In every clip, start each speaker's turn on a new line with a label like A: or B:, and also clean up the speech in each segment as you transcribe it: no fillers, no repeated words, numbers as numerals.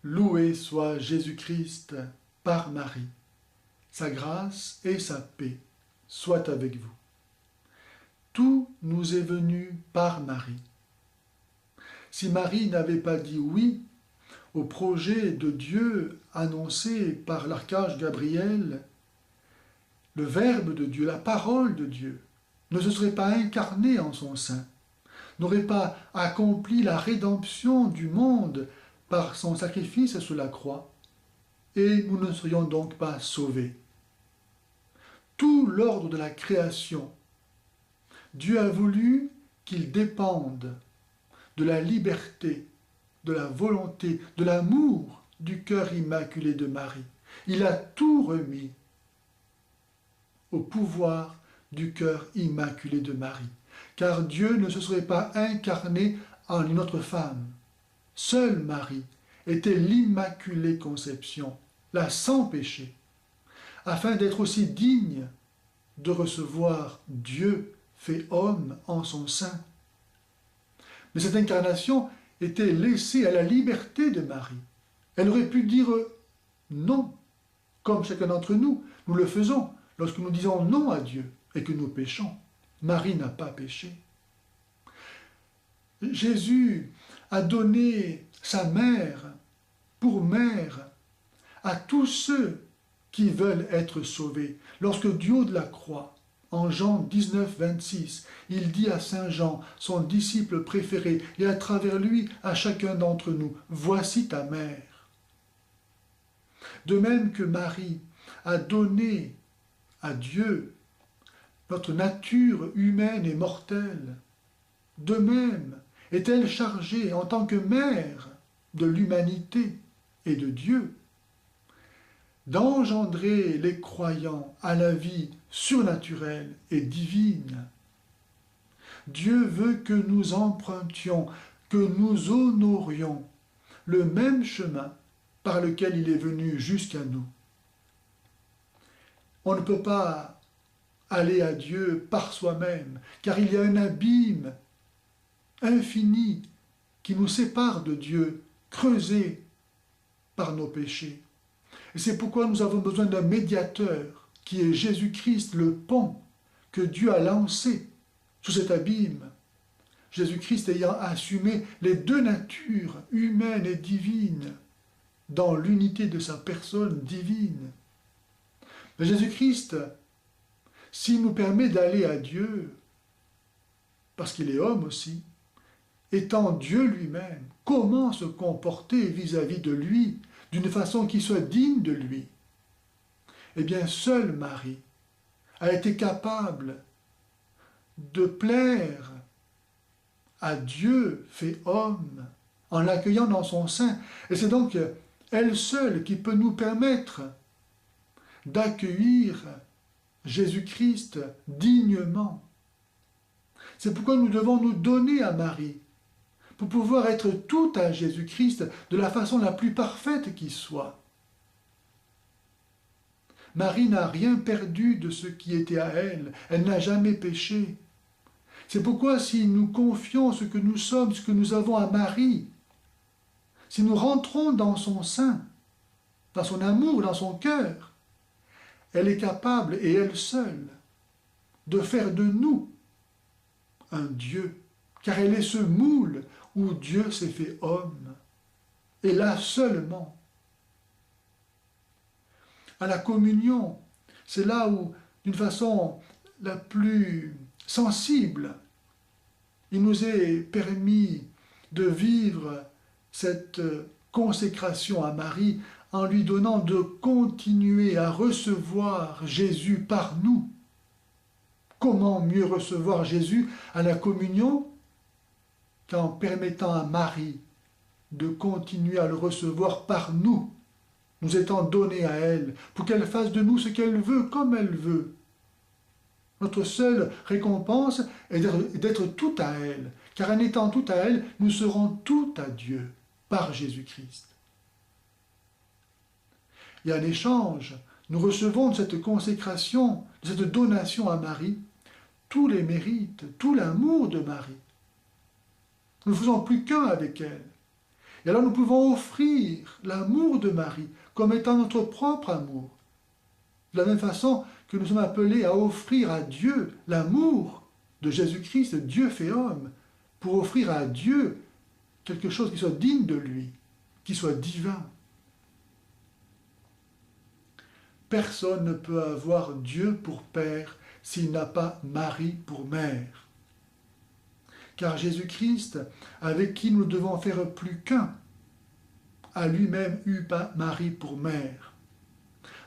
A: Loué soit Jésus-Christ par Marie. Sa grâce et sa paix soient avec vous. Tout nous est venu par Marie. Si Marie n'avait pas dit oui au projet de Dieu annoncé par l'archange Gabriel, le Verbe de Dieu, la parole de Dieu, ne se serait pas incarné en son sein, n'aurait pas accompli la rédemption du monde par son sacrifice sur la croix, et nous ne serions donc pas sauvés. Tout l'ordre de la création, Dieu a voulu qu'il dépende de la liberté, de la volonté, de l'amour du cœur immaculé de Marie. Il a tout remis au pouvoir du cœur immaculé de Marie, car Dieu ne se serait pas incarné en une autre femme. Seule Marie était l'Immaculée Conception, la sans péché, afin d'être aussi digne de recevoir Dieu fait homme en son sein. Mais cette incarnation était laissée à la liberté de Marie. Elle aurait pu dire non, comme chacun d'entre nous, nous le faisons lorsque nous disons non à Dieu et que nous péchons. Marie n'a pas péché. Jésus a donné sa mère pour mère à tous ceux qui veulent être sauvés. Lorsque du haut de la croix, en Jean 19, 26, il dit à Saint Jean, son disciple préféré, et à travers lui à chacun d'entre nous, « Voici ta mère ». De même que Marie a donné à Dieu notre nature humaine et mortelle, de même est-elle chargée en tant que mère de l'humanité et de Dieu d'engendrer les croyants à la vie surnaturelle et divine. Dieu veut que nous empruntions, que nous honorions le même chemin par lequel il est venu jusqu'à nous. On ne peut pas aller à Dieu par soi-même, car il y a un abîme infini qui nous sépare de Dieu, creusé par nos péchés. Et c'est pourquoi nous avons besoin d'un médiateur, qui est Jésus-Christ, le pont que Dieu a lancé sous cet abîme. Jésus-Christ ayant assumé les deux natures, humaine et divine, dans l'unité de sa personne divine. Mais Jésus-Christ, s'il nous permet d'aller à Dieu, parce qu'il est homme aussi, étant Dieu lui-même, comment se comporter vis-à-vis de lui, d'une façon qui soit digne de lui? Eh bien, seule Marie a été capable de plaire à Dieu fait homme en l'accueillant dans son sein. Et c'est donc elle seule qui peut nous permettre d'accueillir Jésus-Christ dignement. C'est pourquoi nous devons nous donner à Marie, pour pouvoir être tout à Jésus-Christ de la façon la plus parfaite qui soit. Marie n'a rien perdu de ce qui était à elle, elle n'a jamais péché. C'est pourquoi si nous confions ce que nous sommes, ce que nous avons à Marie, si nous rentrons dans son sein, dans son amour, dans son cœur, elle est capable, et elle seule, de faire de nous un Dieu, car elle est ce moule où Dieu s'est fait homme, et là seulement. À la communion, c'est là où, d'une façon la plus sensible, il nous est permis de vivre cette consécration à Marie en lui donnant de continuer à recevoir Jésus par nous. Comment mieux recevoir Jésus à la communion qu'en permettant à Marie de continuer à le recevoir par nous, nous étant donnés à elle, pour qu'elle fasse de nous ce qu'elle veut, comme elle veut. Notre seule récompense est d'être tout à elle, car en étant tout à elle, nous serons tout à Dieu, par Jésus-Christ. Et en échange, nous recevons de cette consécration, de cette donation à Marie, tous les mérites, tout l'amour de Marie. Nous ne faisons plus qu'un avec elle. Et alors nous pouvons offrir l'amour de Marie comme étant notre propre amour. De la même façon que nous sommes appelés à offrir à Dieu l'amour de Jésus-Christ, Dieu fait homme, pour offrir à Dieu quelque chose qui soit digne de lui, qui soit divin. Personne ne peut avoir Dieu pour père s'il n'a pas Marie pour mère. Car Jésus-Christ, avec qui nous devons faire plus qu'un, a lui-même eu Marie pour mère.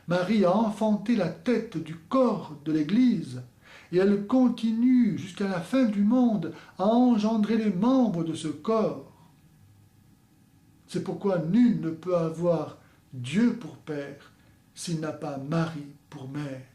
A: Marie a enfanté la tête du corps de l'Église, et elle continue jusqu'à la fin du monde à engendrer les membres de ce corps. C'est pourquoi nul ne peut avoir Dieu pour père s'il n'a pas Marie pour mère.